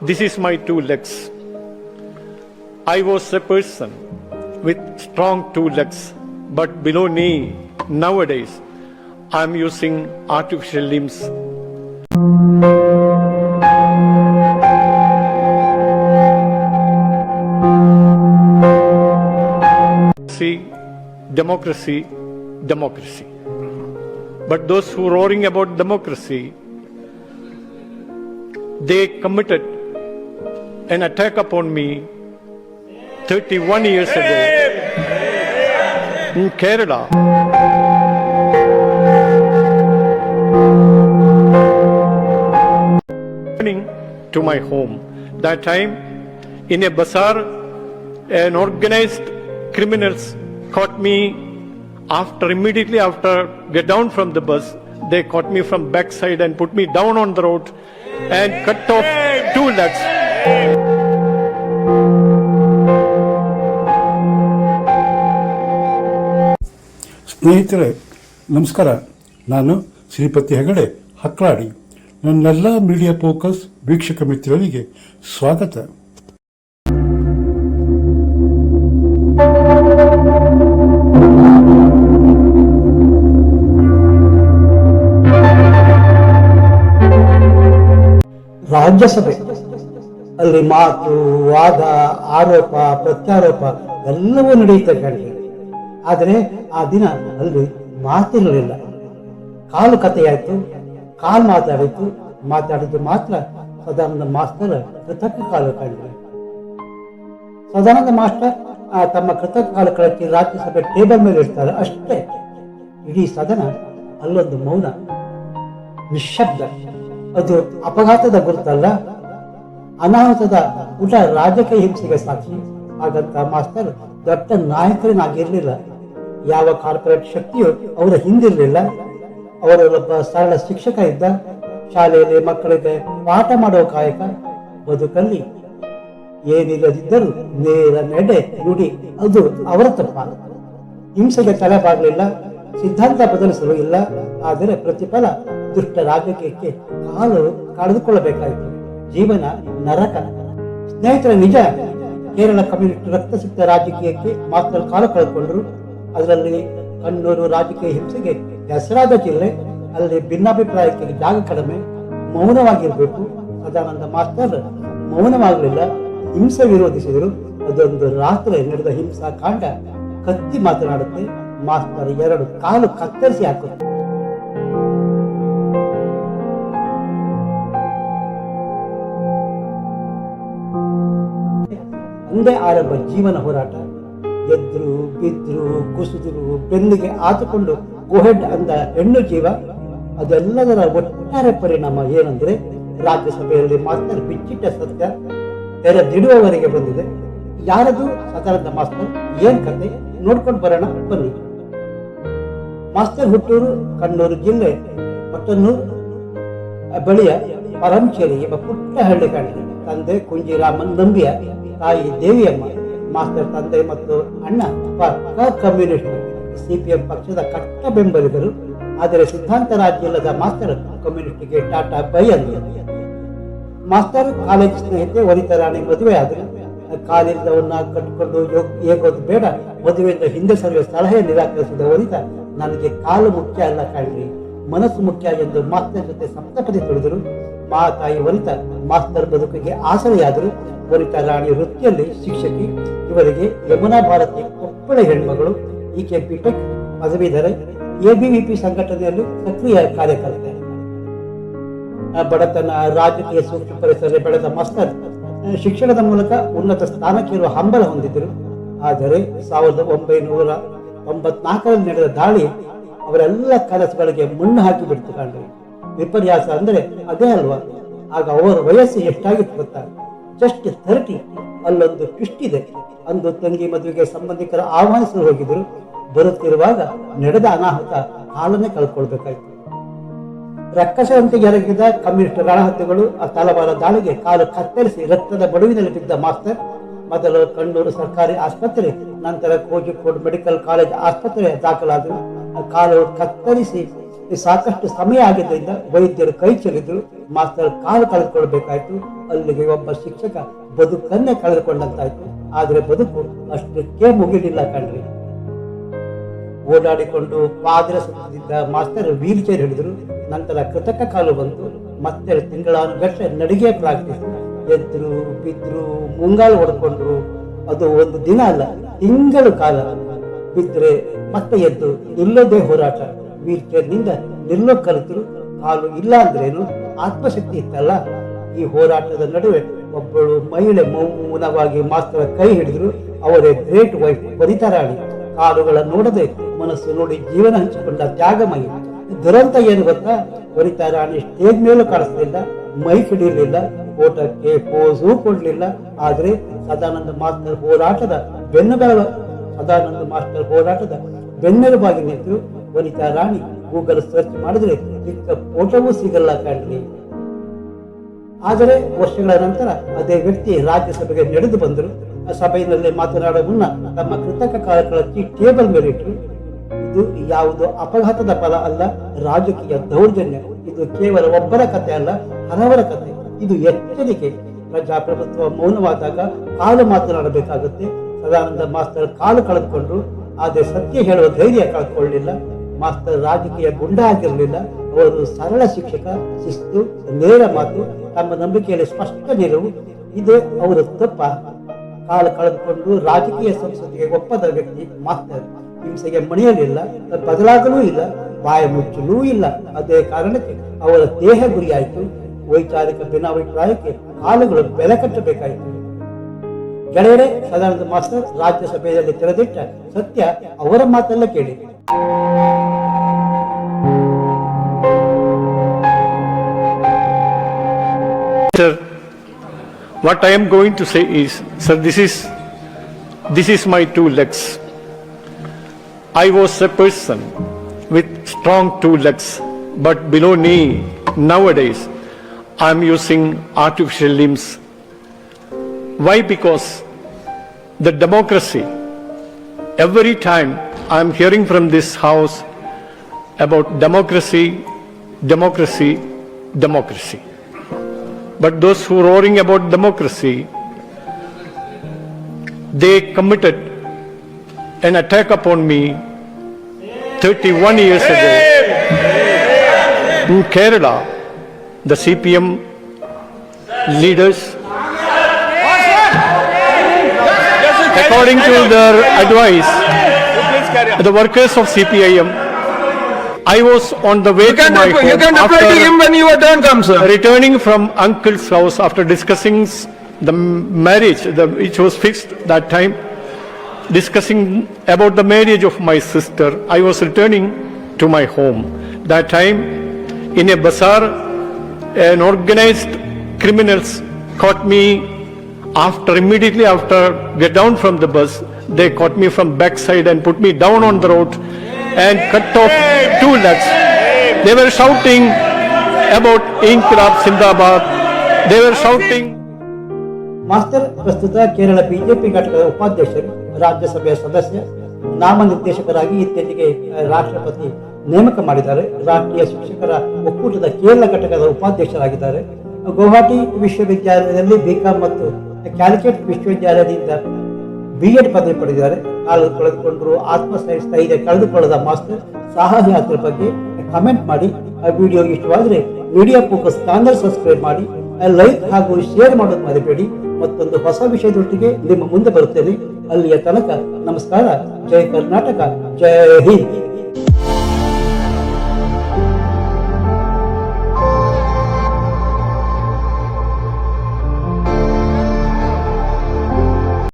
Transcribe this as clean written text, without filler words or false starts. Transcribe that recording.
This is my two legs. I was a person with strong two legs, but below knee, nowadays, I am using artificial limbs. Democracy, democracy. But those who are roaring about democracy, they committed an attack upon me 31 years ago in Kerala. To my home. That time, in a bazaar, an organized criminals caught me immediately after get down from the bus. They caught me from backside and put me down on the road and cut off two legs. ಸ್ನೇಹಿತರೆ ನಮಸ್ಕಾರ. ನಾನು ಶ್ರೀಪತಿ ಹೆಗಡೆ ಹಕ್ಲಾಡಿ. ನನ್ನೆಲ್ಲ media focus ವೀಕ್ಷಕ ಮಿತ್ರರಿಗೆ ಸ್ವಾಗತ. ರಾಜ್ಯಸಭೆ ಅಲ್ಲಿ ಮಾತು, ವಾದ, ಆರೋಪ, ಪ್ರತ್ಯಾರೋಪ ಎಲ್ಲವೂ ನಡೆಯುತ್ತೆ ಕಣ್ರಿ. ಆದರೆ ಆ ದಿನ ಅಲ್ಲಿ ಮಾತಿರಲಿಲ್ಲ. ಕಾಲು ಕಥೆಯಾಯ್ತು, ಕಾಲು ಮಾತಾಡಿದ್ದು ಮಾತ್ರ ಸದಾನಂದ ಮಾಸ್ಟರ್ ಕೃತಕ ಕಾಲು ಕಂಡ್ರೆ. ಸದಾನಂದ ಮಾಸ್ಟರ್ ತಮ್ಮ ಕೃತಕ ಕಾಲು ಕಳಚಿ ರಾಜ್ಯಸಭೆ ಟೇಬಲ್ ಮೇಲೆ ಇರ್ತಾರೆ. ಅಷ್ಟೇ ಇಡೀ ಸದನ ಅಲ್ಲೊಂದು ಮೌನ, ನಿಶ್ಶಬ್ದ. ಅದು ಅಪಘಾತದ ಗುರುತಲ್ಲ, ಅನಾಹುತದ ಊಟ ರಾಜಕೀಯ ಹಿಂಸೆಗೆ ಸಾಕ್ಷಿ. ಹಾಗಂತ ಮಾಸ್ಟರ್ ದೊಡ್ಡ ನಾಯಕನಾಗಿರ್ಲಿಲ್ಲ. ಯಾವ ಕಾರ್ಪೊರೇಟ್ ಶಕ್ತಿಯು ಅವರ ಹಿಂದಿರ್ಲಿಲ್ಲ. ಅವರೊಬ್ಬ ಸರಳ ಶಿಕ್ಷಕ ಇದ್ದ. ಶಾಲೆಯಲ್ಲಿ ಮಕ್ಕಳಿಗೆ ಪಾಠ ಮಾಡುವ ಕಾಯಕ. ಬದುಕಲ್ಲಿ ಏನಿಲ್ಲದಿದ್ದರೂ ನೇರ ನಡೆ ನುಡಿ ಅದು ಅವರ ತಪ್ಪ. ಹಿಂಸೆಗೆ ತಲೆಬಾಗಲಿಲ್ಲ, ಸಿದ್ಧಾಂತ ಬದಲಿಸಲು ಇಲ್ಲ. ಆದರೆ ಪ್ರತಿಫಲ ದುಷ್ಟ ರಾಜಕೀಯಕ್ಕೆ ಕಾಲು ಕಳೆದುಕೊಳ್ಳಬೇಕಾಯಿತು. ಜೀವನ ನರಕ. ಸ್ನೇಹಿತರ ನಿಜ, ಕೇರಳ ಕಮ್ಯುನಿಸ್ಟ್ ರಕ್ತಸಿಕ್ತ ರಾಜಕೀಯಕ್ಕೆ ಮಾಸ್ಟರ್ ಕಾಲು ಕಳೆದುಕೊಂಡ್ರು. ಅದರಲ್ಲಿ ಕಣ್ಣೂರು ರಾಜಕೀಯ ಹಿಂಸೆಗೆ ಹೆಸರಾದ ಜಿಲ್ಲೆ. ಅಲ್ಲಿ ಭಿನ್ನಾಭಿಪ್ರಾಯಕ್ಕೆ ಜಾಗ ಕಡಿಮೆ, ಮೌನವಾಗಿರ್ಬೇಕು. ಸದಾನಂದ ಮಾಸ್ಟರ್ ಮೌನವಾಗಲಿಲ್ಲ, ಹಿಂಸೆ ವಿರೋಧಿಸಿದರು. ಅದೊಂದು ರಾತ್ರಿ ನಡೆದ ಹಿಂಸಾ ಕಾಂಡ ಕತ್ತಿ ಮಾತನಾಡುತ್ತೆ. ಮಾಸ್ಟರ್ 2 ಕಾಲು ಕತ್ತರಿಸಿ ಹಾಕುತ್ತೆ. ಒಂದೇ ಆರಂಭ ಜೀವನ ಹೋರಾಟ. ಎದ್ರು ಬಿದ್ರು ಕುಸಿದ್ರು, ಬೆನ್ನಿಗೆ ಆತುಕೊಂಡು ಗೋಹೆಡ್ ಅಂದ ಹೆಣ್ಣು ಜೀವ. ಅದೆಲ್ಲದರ ಒಟ್ಟಾರೆ ಪರಿಣಾಮ ಏನಂದ್ರೆ ರಾಜ್ಯಸಭೆಯಲ್ಲಿ ಮಾಸ್ಟರ್ ಬಿಚ್ಚಿಟ್ಟ ಸತ್ಯ ತೆರೆದಿಡುವವರೆಗೆ ಬಂದಿದೆ. ಯಾರದು ಸದಾನಂದ ಮಾಸ್ಟರ್? ಏನ್ ಕತೆ ನೋಡ್ಕೊಂಡು ಬರೋಣ ಬನ್ನಿ. ಮಾಸ್ಟರ್ ಹುಟ್ಟೂರು ಕಣ್ಣೂರು ಜಿಲ್ಲೆ ಮಟ್ಟನ್ನೂರು ಬಳಿಯ ಪರಂಚೇರಿ ಎಂಬ ಪುಟ್ಟ ಹಳ್ಳಿ ಕಾಣಿದೆ. ತಂದೆ ಕುಂಜಿರಾಮನ್ ನಂಬಿಯ, ತಾಯಿ ದೇವಿಯಮ್ಮ. ಮಾಸ್ಟರ್ ತಂದೆ ಮತ್ತು ಅಣ್ಣ ಕಮ್ಯುನಿಸ್ಟ್ ಸಿಪಿಎಂ ಪಕ್ಷದ ಕಟ್ಟ ಬೆಂಬಲಿಗರು. ಆದರೆ ಸಿದ್ಧಾಂತ ರಾಜ್ಯ ಇಲ್ಲದ ಮಾಸ್ಟರ್ ಕಮ್ಯುನಿಸ್ಟ್ಗೆ ಟಾಟಾ ಬೈ ಅಂದರು. ಮಾಸ್ಟರ್ ಕಾಲೇಜ್ ಸ್ನೇಹಿತೆ ವನಿತಾ ರಾಣಿ ಮದುವೆ ಆದರು. ಕಾಲಿಲ್ಲದವನ್ನ ಕಟ್ಟಿಕೊಂಡು ಹೇಗೋದು ಬೇಡ, ಮದುವೆಯಿಂದ ಹಿಂದೆ ಸರಿಯುವ ಸಲಹೆ ನಿರಾಕರಿಸಿದ ವನಿತಾ, ನನಗೆ ಕಾಲು ಮುಖ್ಯ ಅಲ್ಲ ಕಾಣ್ರಿ, ಮನಸ್ಸು ಮುಖ್ಯ ಎಂದು ಮಾಸ್ಟರ್ ಜೊತೆ ಸಪ್ತಪದಿ ತುಳಿದರು. ತಾಯಿ ವನಿತಾ ಮಾಸ್ಟರ್ ಬದುಕಿಗೆ ಆಸರೆಯಾದರು. ವನಿತಾ ರಾಣಿ ವೃತ್ತಿಯಲ್ಲಿ ಶಿಕ್ಷಕಿ. ಇವರಿಗೆ ಯಮುನಾ ಭಾರತಿ ಒಬ್ಬಳೆ ಹೆಣ್ಮಗಳು. ಈಕೆ ಬಿಟೆಕ್ ಪದವೀಧರೆ. ಎಬಿವಿಪಿ ಸಂಘಟನೆಯಲ್ಲಿ ಸಕ್ರಿಯ ಕಾರ್ಯಕರ್ತೆ. ಬಡತನ, ರಾಜಕೀಯ ಸೂಕ್ಷ್ಮ ಪರಿಸರ ಬೆಳೆದ ಮಾಸ್ಟರ್ ಶಿಕ್ಷಣದ ಮೂಲಕ ಉನ್ನತ ಸ್ಥಾನಕ್ಕೇರುವ ಹಂಬಲ ಹೊಂದಿದ್ದರು. ಆದರೆ 1994ರಲ್ಲಿ ನಡೆದ ದಾಳಿ ಅವರೆಲ್ಲ ಕನಸುಗಳಿಗೆ ಮಣ್ಣು ಹಾಕಿ ಬಿಡ್ತು ಕಂಡ್ರಿ. ವಿಪರ್ಯಾಸ ಅಂದ್ರೆ ಅದೇ ಅಲ್ವಾ? ಆಗ ಅವರ ವಯಸ್ಸು ಎಷ್ಟಾಗಿತ್ತು ಗೊತ್ತಾ? ಜಸ್ಟ್ 30. ಅಲ್ಲೊಂದು ಟ್ವಿಸ್ಟ್ ಇದೆ. ಅಂದು ತಂಗಿ ಮದುವೆಗೆ ಸಂಬಂಧಿಕರ ಆಹ್ವಾನಿಸಲು ಹೋಗಿದ್ರು. ಬರುತ್ತಿರುವಾಗ ನಡೆದ ಅನಾಹುತ ಕಾಲನ್ನೇ ಕಳ್ಕೊಳ್ಬೇಕಾಯ್ತು. ರಕ್ಕಸರಂತೆ ಎರಗಿದ ಕಮ್ಯುನಿಸ್ಟ್ ರಣಹತ್ಯೆಗಳು. ಆ ತಲವಾರ ದಾಳಿಗೆ ಕಾಲು ಕತ್ತರಿಸಿ ರಕ್ತದ ಬಡುವಿನಲ್ಲಿ ಬಿದ್ದ ಮಾಸ್ಟರ್ ಮೊದಲು ಕಣ್ಣೂರು ಸರ್ಕಾರಿ ಆಸ್ಪತ್ರೆ, ನಂತರ ಕೋಜಿಕೋಡ್ ಮೆಡಿಕಲ್ ಕಾಲೇಜ್ ಆಸ್ಪತ್ರೆ ದಾಖಲಾದರು. ಕಾಲು ಕತ್ತರಿಸಿ ಸಾಕಷ್ಟು ಸಮಯ ಆಗಿದ್ದರಿಂದ ವೈದ್ಯರು ಕೈ ಚೆಲ್ಲಿದ್ರು. ಮಾಸ್ಟರ್ ಕಾಲು ಕಳೆದುಕೊಳ್ಬೇಕಾಯ್ತು. ಅಲ್ಲಿಗೆ ಒಬ್ಬ ಶಿಕ್ಷಕ ಬದುಕನ್ನೇ ಕಳೆದುಕೊಂಡಂತಾಯ್ತು. ಆದ್ರೆ ಬದುಕು ಅಷ್ಟಕ್ಕೆ ಮುಗಿಲಿಲ್ಲ ಕಣ್ರಿ. ಓಡಾಡಿಕೊಂಡು ಪಾದರ ಸುತ್ತಿದ್ದ ಮಾಸ್ತರ್ ವೀಲ್ ಚೇರ್ ಹಿಡಿದ್ರು. ನಂತರ ಕೃತಕ ಕಾಲು ಬಂತು. ಮತ್ತೆ ತಿಂಗಳಾನುಗಟ್ಟಲೆ ನಡಿಗೆ ಪ್ರಾಕ್ಟೀಸ್. ಎದ್ರು ಬಿದ್ರು ಮುಂಗಾಲು ಹೊಡ್ಕೊಂಡ್ರು. ಅದು ಒಂದು ದಿನ ಅಲ್ಲ, ತಿಂಗಳು ಕಾಲ. ಬಿದ್ರೆ ಮತ್ತೆ ಎದ್ದು ನಿಲ್ಲೋದೇ ಹೋರಾಟ. ವೀಲ್ ಚೇರ್ ನಿಂದ ನಿಲ್ಲೋ ಕಲಿತರು. ಕಾಲು ಇಲ್ಲ ಅಂದ್ರೇನು, ಆತ್ಮಶಕ್ತಿ ಇತ್ತಲ್ಲ. ಈ ಹೋರಾಟದ ನಡುವೆ ಒಬ್ಬಳು ಮಹಿಳೆ ಮೌನವಾಗಿ ಮಾಸ್ತರ ಕೈ ಹಿಡಿದ್ರು. ಅವರೇ ಗ್ರೇಟ್ ವೈಫ್ ವನಿತಾ ರಾಣಿ. ಕಾಲುಗಳ ನೋಡದೆ ಮನಸ್ಸು ನೋಡಿ ಜೀವನ ಹಂಚಿಕೊಂಡ ತ್ಯಾಗಮಯಿ. ದುರಂತ ಏನು ಗೊತ್ತಾ, ವನಿತಾ ರಾಣಿ ಸ್ಟೇಜ್ ಮೇಲೂ ಕಾಣಿಸ್ಲಿಲ್ಲ, ಮೈಕ್ ಹಿಡಿಯಲಿಲ್ಲ, ಫೋಟೋಕ್ಕೆ ಪೋಸು ಕೊಡ್ಲಿಲ್ಲ. ಆದ್ರೆ ಸದಾನಂದ ಮಾಸ್ಟರ್ ಹೋರಾಟದ ಬೆನ್ನೆಲುಬಾಗಿ ನಿಂತು ವನಿತಾ ರಾಣಿ ಗೂಗಲ್ ಸರ್ಚ್ ಮಾಡಿದ್ರೆ ಚಿಕ್ಕ ಫೋಟೋವೂ ಸಿಗಲ್ಲ ಕಣ್ರಿ. ಆದರೆ ವರ್ಷಗಳ ನಂತರ ಅದೇ ವ್ಯಕ್ತಿ ರಾಜ್ಯಸಭೆಗೆ ನಡೆದು ಬಂದರು. ಸಭೆಯಲ್ಲಿ ಮಾತನಾಡುವ ಮುನ್ನ ತಮ್ಮ ಕೃತಕ ಕಾಲಕಳಚಿ ಟೇಬಲ್ ಮೇಲೆ ಇಟ್ಟರು. ಇದು ಯಾವುದೋ ಅಪಘಾತದ ಫಲ ಅಲ್ಲ, ರಾಜಕೀಯ ದೌರ್ಜನ್ಯ. ಇದು ಕೇವಲ ಒಬ್ಬರ ಕಥೆ ಅಲ್ಲ, ಹಲವರ ಕಥೆ. ಇದು ಎಚ್ಚರಿಕೆ. ಪ್ರಜಾಪ್ರಭುತ್ವ ಮೌನವಾದಾಗ ಕಾಲು ಮಾತನಾಡಬೇಕಾಗುತ್ತೆ. ಸದಾನಂದ ಮಾಸ್ತರ್ ಕಾಲು ಕಳೆದುಕೊಂಡ್ರು, ಆದರೆ ಸತ್ಯ ಹೇಳುವ ಧೈರ್ಯ ಕಳೆದುಕೊಳ್ಳಲಿಲ್ಲ. ಮಾಸ್ತರ್ ರಾಜಕೀಯ ಗುಂಡ ಆಗಿರಲಿಲ್ಲ. ಅವರು ಸರಳ ಶಿಕ್ಷಕ, ಶಿಸ್ತು, ನೇರ ಮಾತು, ತಮ್ಮ ನಂಬಿಕೆಯಲ್ಲಿ ಸ್ಪಷ್ಟ ನಿಲುವು. ಇದೇ ಅವರ ತಪ್ಪ. ಕಾಲು ಕಳೆದುಕೊಂಡು ರಾಜಕೀಯ ಸಂಸತ್ತಿಗೆ ಒಪ್ಪದ ವ್ಯಕ್ತಿ ಮಾಸ್ತರ್. ಹಿಂಸೆಗೆ ಮಣಿಯಲಿಲ್ಲ, ಬದಲಾಗಲೂ ಇಲ್ಲ, ಬಾಯ ಮುಚ್ಚಲೂ ಇಲ್ಲ. ಅದೇ ಕಾರಣಕ್ಕೆ ಅವರ ದೇಹ ಗುರಿಯಾಯಿತು. ವೈಚಾರಿಕ ಭಿನ್ನಾಭಿಪ್ರಾಯಕ್ಕೆ ಕಾಲುಗಳು ಬೆಲೆ ಕಟ್ಟಬೇಕಾಯಿತು. ಗೆಳೆಯರೇ, ಸದಾನಂದ ಮಾಸ್ತರ್ ರಾಜ್ಯಸಭೆಯಲ್ಲಿ ತೆರೆದಿಟ್ಟ ಸತ್ಯ ಅವರ ಮಾತೆಲ್ಲ ಕೇಳಿ. Sir, what I am going to say is, sir, this is my two legs. I was a person with strong two legs, but below knee, nowadays, I am using artificial limbs. Why? Because the democracy, every time I am hearing from this house about democracy, democracy, democracy. But those who are roaring about democracy, they committed an attack upon me 31 years ago. In Kerala, the CPM leaders, according to their advice, the workers of CPIM, I was on the way to my home. You can reply to him when your turn comes, sir. Returning from uncle's house after discussing the marriage, which was fixed that time, discussing about the marriage of my sister, I was returning to my home. That time, in a bazaar, an organized criminals caught me immediately after get down from the bus. They caught me from backside and put me down on the road and cut off two legs. They were shouting about Inqilab Zindabad. They were shouting. Master ಪ್ರಸ್ತುತ Kerala BJP ಘಟಕದ ಉಪಾಧ್ಯಕ್ಷರು, ರಾಜ್ಯಸಭೆಯ ಸದಸ್ಯ, ನಾಮನಿರ್ದೇಶಕರಾಗಿ ಇತ್ತೀಚೆಗೆ ರಾಷ್ಟ್ರಪತಿ ನೇಮಕ ಮಾಡಿದ್ದಾರೆ. ರಾಷ್ಟ್ರೀಯ ಶಿಕ್ಷಕರ ಒಕ್ಕೂಟದ ಕೇರಳ ಘಟಕದ ಉಪಾಧ್ಯಕ್ಷರಾಗಿದ್ದಾರೆ. ಗುವಾಹಟಿ ವಿಶ್ವವಿದ್ಯಾಲಯದಲ್ಲಿ ಬಿಕಾಂ ಮತ್ತು ಕ್ಯಾಲಿಕಟ್ ವಿಶ್ವವಿದ್ಯಾಲಯದಿಂದ B.Ed ಪದವಿ ಪಡೆದಿದ್ದಾರೆ. ಕಾಲು ಕಳೆದುಕೊಂಡರು, ಆತ್ಮಸ್ಥೈರ್ಯ ಕಳೆದುಕೊಳ್ಳದ ಮಾಸ್ಟರ್ ಸಾಹಸಯಾತ್ರೆ ಬಗ್ಗೆ ಕಮೆಂಟ್ ಮಾಡಿ. ಆ ವಿಡಿಯೋ ಇಷ್ಟವಾದರೆ ಮೀಡಿಯಾ ಫೋಕಸ್ ಚಾನಲ್ ಸಬ್ಸ್ಕ್ರೈಬ್ ಮಾಡಿ, ಲೈಕ್ ಹಾಗೂ ಶೇರ್ ಮಾಡೋದು ಮರಿಬೇಡಿ. ಮತ್ತೊಂದು ಹೊಸ ವಿಷಯದೊಟ್ಟಿಗೆ ನಿಮ್ಮ ಮುಂದೆ ಬರುತ್ತೇನೆ. ಅಲ್ಲಿಯ ತನಕ ನಮಸ್ಕಾರ. ಜೈ ಕರ್ನಾಟಕ, ಜೈ ಹಿಂದ್.